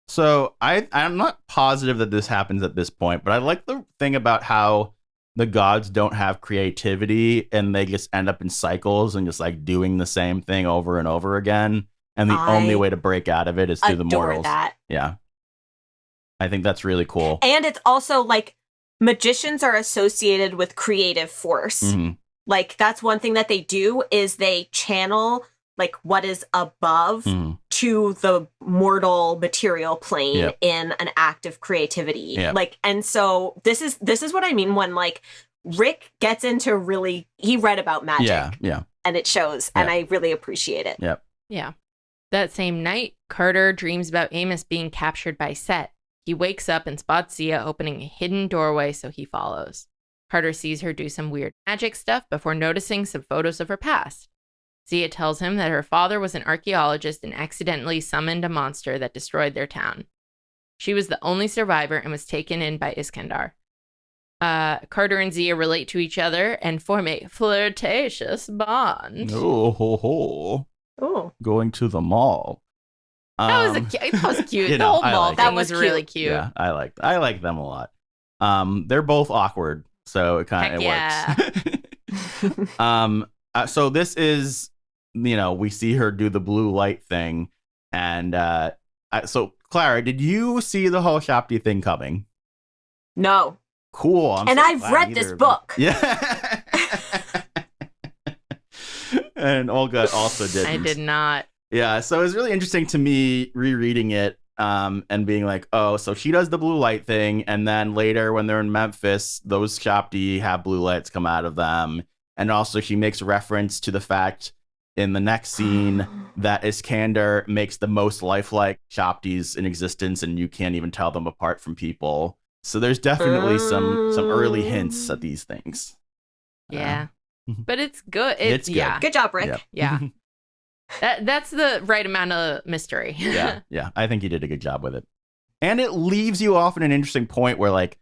So I'm not positive that this happens at this point, but I like the thing about how the gods don't have creativity and they just end up in cycles and just like doing the same thing over and over again. And the only way to break out of it is through the mortals. That. Yeah. I think that's really cool. And it's also like, magicians are associated with creative force. Mm-hmm. Like that's one thing that they do is they channel like what is above to the mortal material plane in an act of creativity. Yep. Like, and so this is what I mean when like Rick gets into he read about magic. Yeah. And it shows. And I really appreciate it. Yep. Yeah. That same night, Carter dreams about Amos being captured by Set. He wakes up and spots Zia opening a hidden doorway, so he follows. Carter sees her do some weird magic stuff before noticing some photos of her past. Zia tells him that her father was an archaeologist and accidentally summoned a monster that destroyed their town. She was the only survivor and was taken in by Iskandar. Carter and Zia relate to each other and form a flirtatious bond. Oh. Going to the mall. That was cute. The whole mall thing was really cute. Yeah, I like them a lot. They're both awkward, so it kind of works. So this is, we see her do the blue light thing, and so Clara, did you see the whole Shopti thing coming? No. Cool. I've read this book. Yeah. And Olga also didn't. I did not. Yeah, so it was really interesting to me rereading it and being like, oh, so she does the blue light thing, and then later when they're in Memphis, those Shopti have blue lights come out of them. And also she makes reference to the fact in the next scene that Iskandar makes the most lifelike Shoptis in existence, and you can't even tell them apart from people. So there's definitely some early hints at these things. Yeah. But it's good. It's good. Yeah. Good job, Rick. Yeah. That's the right amount of mystery. Yeah. I think you did a good job with it. And it leaves you off in an interesting point where like...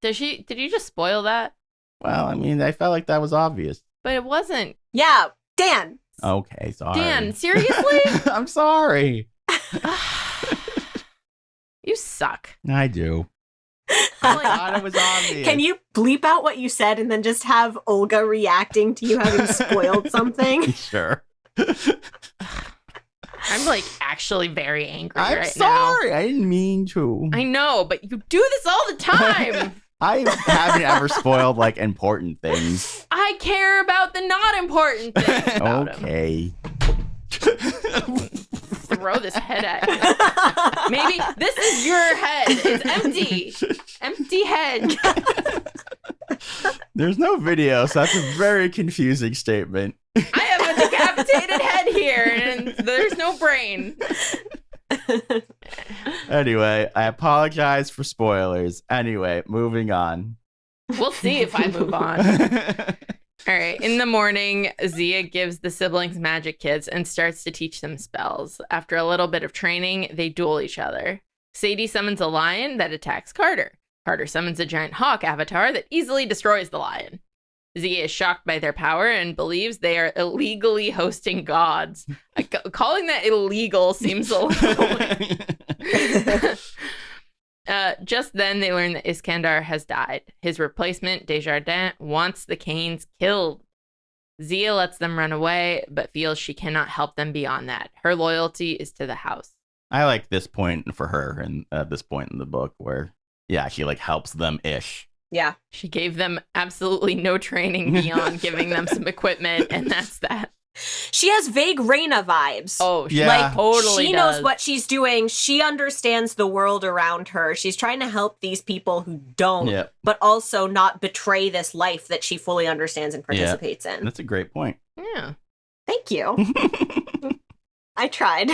Did you just spoil that? Well, I mean, I felt like that was obvious. But it wasn't. Yeah, Dan. Okay, sorry. Dan, seriously? I'm sorry. You suck. I do. I thought it was obvious. Can you bleep out what you said and then just have Olga reacting to you having spoiled something? Sure. I'm like actually very angry right now. I'm sorry. I didn't mean to. I know, but you do this all the time. I haven't ever spoiled like important things. I care about the not important things about okay. Throw this head at you. Maybe this is your head. It's empty. Empty head. There's no video, so that's a very confusing statement. I have a decapitated head here, and there's no brain. Anyway, I apologize for spoilers. Anyway, moving on. We'll see if I move on. All right. In the morning, Zia gives the siblings magic kits and starts to teach them spells. After a little bit of training, they duel each other. Sadie summons a lion that attacks Carter. Carter summons a giant hawk avatar that easily destroys the lion. Zia is shocked by their power and believes they are illegally hosting gods. Calling that illegal seems a little... Just then, they learn that Iskandar has died. His replacement, Desjardins, wants the Kanes killed. Zia lets them run away, but feels she cannot help them beyond that. Her loyalty is to the house. I like this point for her, and at this point in the book, where she like helps them ish. Yeah, she gave them absolutely no training beyond giving them some equipment, and that's that. She has vague Reyna vibes. Oh, she totally she knows what she's doing. She understands the world around her. She's trying to help these people who don't, but also not betray this life that she fully understands and participates in. That's a great point. Yeah. Thank you. I tried.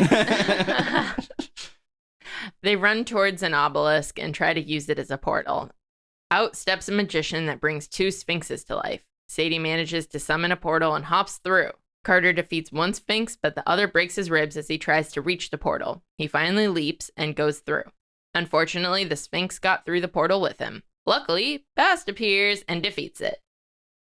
They run towards an obelisk and try to use it as a portal. Out steps a magician that brings 2 sphinxes to life. Sadie manages to summon a portal and hops through. Carter defeats one sphinx, but the other breaks his ribs as he tries to reach the portal. He finally leaps and goes through. Unfortunately, the sphinx got through the portal with him. Luckily, Bast appears and defeats it.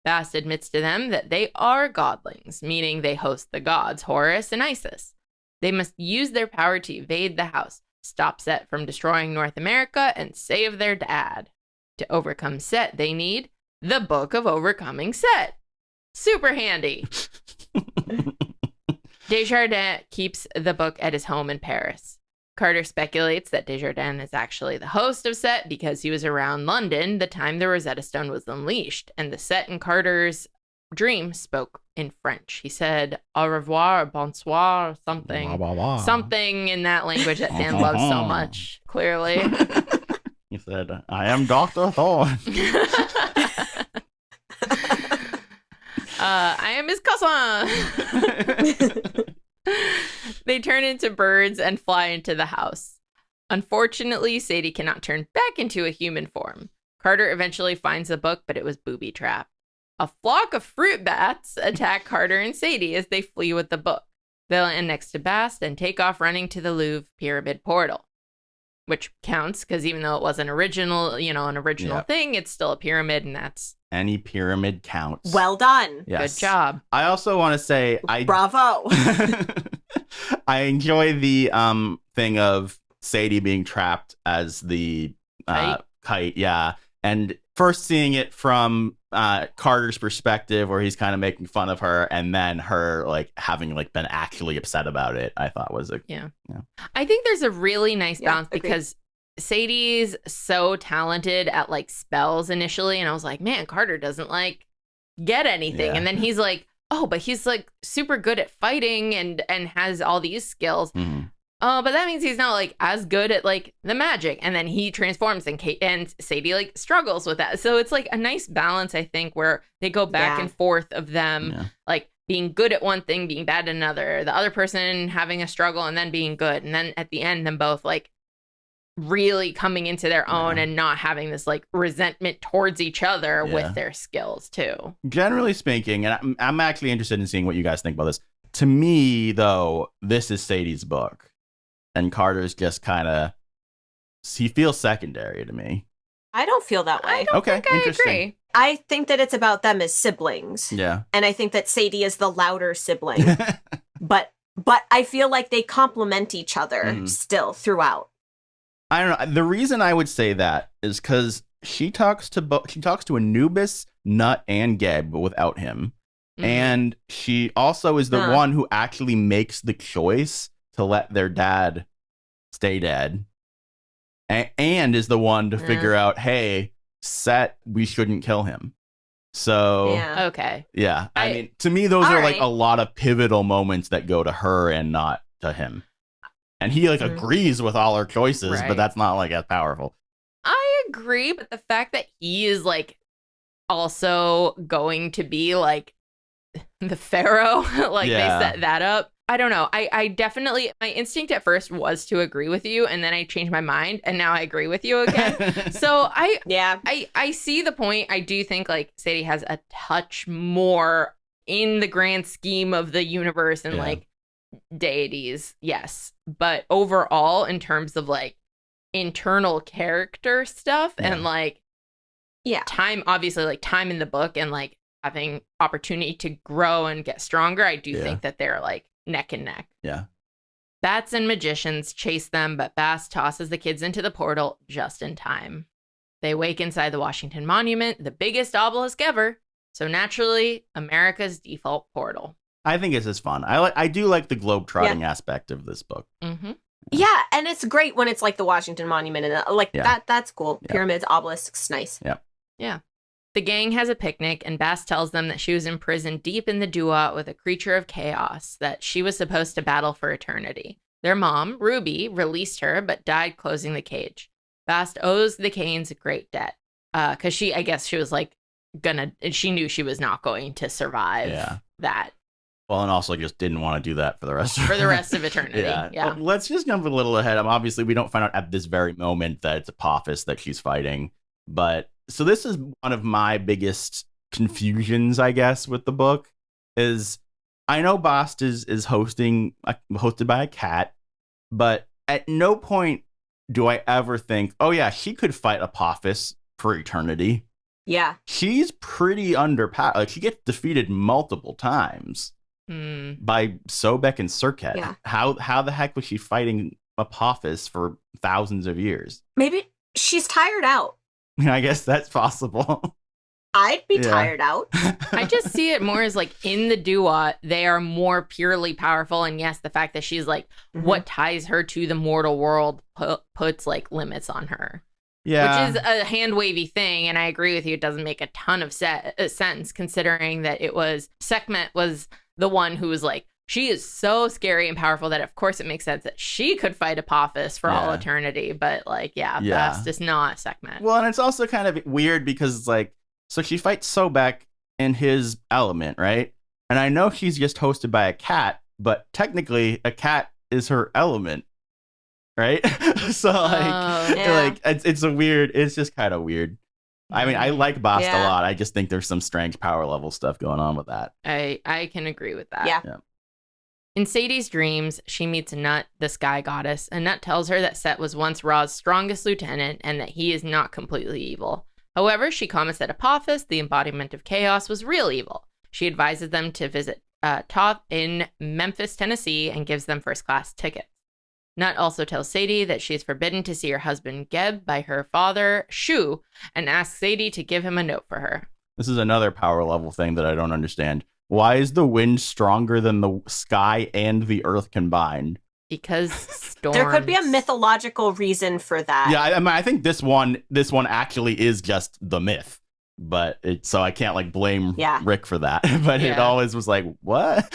Bast admits to them that they are godlings, meaning they host the gods Horus and Isis. They must use their power to evade the house, stop Set from destroying North America, and save their dad. To overcome Set, they need the Book of Overcoming Set. Super handy. Desjardins keeps the book at his home in Paris. Carter speculates that Desjardins is actually the host of Set because he was around London the time the Rosetta Stone was unleashed, and the Set in Carter's dream spoke in French. He said, au revoir, bonsoir, something. Blah, blah, blah. Something in that language that Dan loves so much, clearly. He said, I am Dr. Thorne. I am his cousin. They turn into birds and fly into the house. Unfortunately, Sadie cannot turn back into a human form. Carter eventually finds the book, but it was booby-trapped. A flock of fruit bats attack Carter and Sadie as they flee with the book. They land next to Bast and take off running to the Louvre pyramid portal. Which counts, because even though it wasn't original, an original thing, it's still a pyramid, and that's... Any pyramid counts. Well done. Yes. Good job. I also want to say... Bravo. I enjoy the thing of Sadie being trapped as the kite, yeah. And first seeing it from Carter's perspective, where he's kind of making fun of her, and then her having been actually upset about it, I thought was yeah. I think there's a really nice balance because Sadie's so talented at spells initially, and I was like, man, Carter doesn't get anything, and then he's like, oh, but he's super good at fighting and has all these skills. Mm-hmm. But that means he's not as good at the magic, and then he transforms, and Sadie struggles with that. So it's a nice balance, I think, where they go back and forth of them being good at one thing, being bad at another, the other person having a struggle and then being good, and then at the end them both really coming into their own and not having this resentment towards each other with their skills too. Generally speaking, and I'm actually interested in seeing what you guys think about this. To me, though, this is Sadie's book. And Carter's just kind of, he feels secondary to me. I don't feel that way. I think I agree. I think that it's about them as siblings. Yeah. And I think that Sadie is the louder sibling. but I feel like they complement each other still throughout. I don't know. The reason I would say that is because she talks to Anubis, Nut, and Geb, but without him. Mm-hmm. And she also is the one who actually makes the choice to let their dad stay dead, and is the one to figure out, hey, Set, we shouldn't kill him. So okay, yeah. I mean, to me, those are a lot of pivotal moments that go to her and not to him. And he agrees with all her choices, but that's not as powerful. I agree, but the fact that he is also going to be the pharaoh, they set that up. I don't know. I definitely, my instinct at first was to agree with you, and then I changed my mind, and now I agree with you again. So I see the point. I do think like Sadie has a touch more in the grand scheme of the universe and like deities, yes. But overall, in terms of like internal character stuff and like time, obviously like time in the book and like having opportunity to grow and get stronger, I do think that they're like neck and neck. Yeah. Bats and magicians chase them, but Bast tosses the kids into the portal just in time. They wake inside the Washington Monument, the biggest obelisk ever. So naturally, America's default portal. I think it's just fun. I do like the globe-trotting aspect of this book. Mm-hmm. Yeah, and it's great when it's like the Washington Monument and like that's cool. Yeah. Pyramids, obelisks, nice. Yeah. Yeah. The gang has a picnic, and Bast tells them that she was imprisoned deep in the Duat with a creature of chaos that she was supposed to battle for eternity. Their mom, Ruby, released her, but died closing the cage. Bast owes the Kanes a great debt, because she was like she knew she was not going to survive that. Well, and also just didn't want to do that for the rest of eternity. Yeah. Well, let's just jump a little ahead. Obviously, we don't find out at this very moment that it's Apophis that she's fighting, but. So this is one of my biggest confusions, I guess, with the book is I know Bast is hosted by a cat, but at no point do I ever think, oh yeah, she could fight Apophis for eternity. Yeah. She's pretty underpowered. Like she gets defeated multiple times by Sobek and Serket. Yeah. How the heck was she fighting Apophis for thousands of years? Maybe she's tired out. I guess that's possible. I'd be tired out. I just see it more as like in the Duat, they are more purely powerful. And yes, the fact that she's like, what ties her to the mortal world puts like limits on her. Yeah. Which is a hand wavy thing. And I agree with you. It doesn't make a ton of sense considering that it was Sekhmet was the one who was like, she is so scary and powerful that, of course, it makes sense that she could fight Apophis for all eternity. But, like, Bast is not Sekhmet. Well, and it's also kind of weird because it's like, so she fights Sobek in his element, right? And I know she's just hosted by a cat, but technically, a cat is her element, right? So, like it's just kind of weird. I mean, I like Bast a lot. I just think there's some strange power level stuff going on with that. I can agree with that. Yeah. In Sadie's dreams, she meets Nut, the sky goddess, and Nut tells her that Set was once Ra's strongest lieutenant and that he is not completely evil. However, she comments that Apophis, the embodiment of chaos, was real evil. She advises them to visit Thoth in Memphis, Tennessee, and gives them first-class tickets. Nut also tells Sadie that she is forbidden to see her husband Geb by her father, Shu, and asks Sadie to give him a note for her. This is another power level thing that I don't understand. Why is the wind stronger than the sky and the earth combined? Because storms. There could be a mythological reason for that. Yeah, I mean, I think this one actually is just the myth, but so I can't like blame Rick for that. But it always was like, what?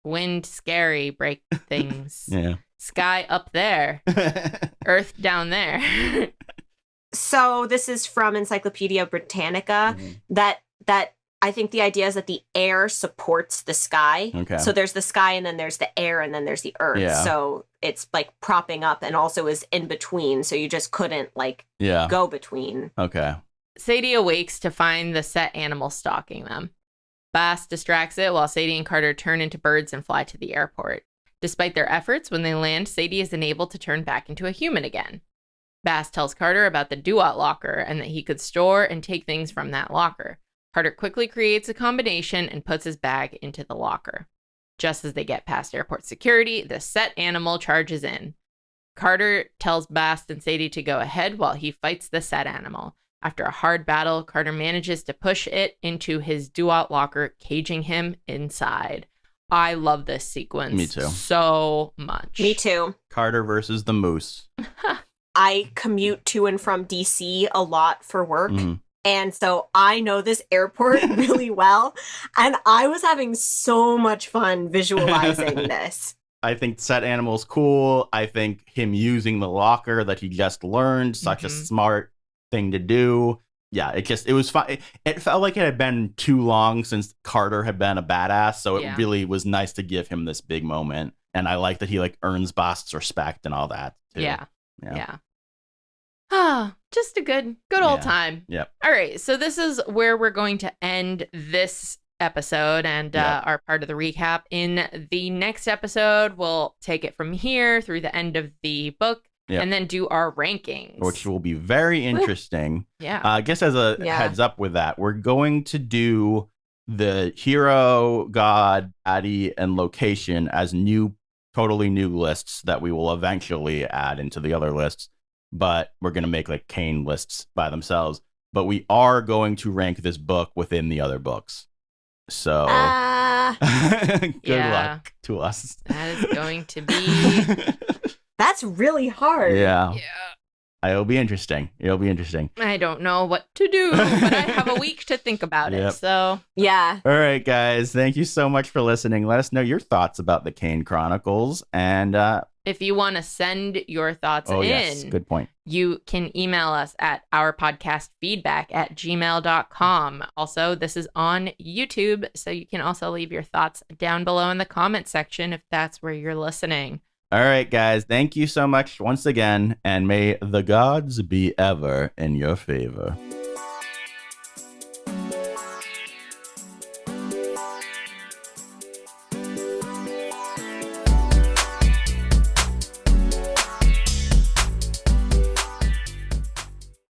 Wind scary, break things. Yeah. Sky up there, earth down there. So this is from Encyclopedia Britannica. That I think the idea is that the air supports the sky. Okay. So there's the sky and then there's the air and then there's the earth. Yeah. So it's like propping up and also is in between. So you just couldn't like go between. Okay. Sadie awakes to find the Set animal stalking them. Bast distracts it while Sadie and Carter turn into birds and fly to the airport. Despite their efforts, when they land, Sadie is unable to turn back into a human again. Bast tells Carter about the Duat locker and that he could store and take things from that locker. Carter quickly creates a combination and puts his bag into the locker. Just as they get past airport security, the Set animal charges in. Carter tells Bast and Sadie to go ahead while he fights the Set animal. After a hard battle, Carter manages to push it into his Duat locker, caging him inside. I love this sequence. Me too. So much. Me too. Carter versus the moose. I commute to and from DC a lot for work. And so I know this airport really well. And I was having so much fun visualizing this. I think Set Animal's cool. I think him using the locker that he just learned, such a smart thing to do. yeah, it was fun. It felt like it had been too long since Carter had been a badass, so it really was nice to give him this big moment. And I like that he like earns Bast's respect and all that too. Yeah. Ah, just a good old time. Yep. All right, so this is where we're going to end this episode and our part of the recap. In the next episode, we'll take it from here through the end of the book and then do our rankings, which will be very interesting. Yeah. I guess as a heads up with that, we're going to do the hero, god, baddie, and location as totally new lists that we will eventually add into the other lists. But we're going to make like Kane lists by themselves. But we are going to rank this book within the other books. So good luck to us. That is going to be... That's really hard. Yeah. It'll be interesting. I don't know what to do, but I have a week to think about it. So, yeah. All right, guys. Thank you so much for listening. Let us know your thoughts about the Kane Chronicles. And if you want to send your thoughts yes, good point. You can email us at ourpodcastfeedback@gmail.com. Also, this is on YouTube, so you can also leave your thoughts down below in the comment section if that's where you're listening. All right, guys. Thank you so much once again, and may the gods be ever in your favor.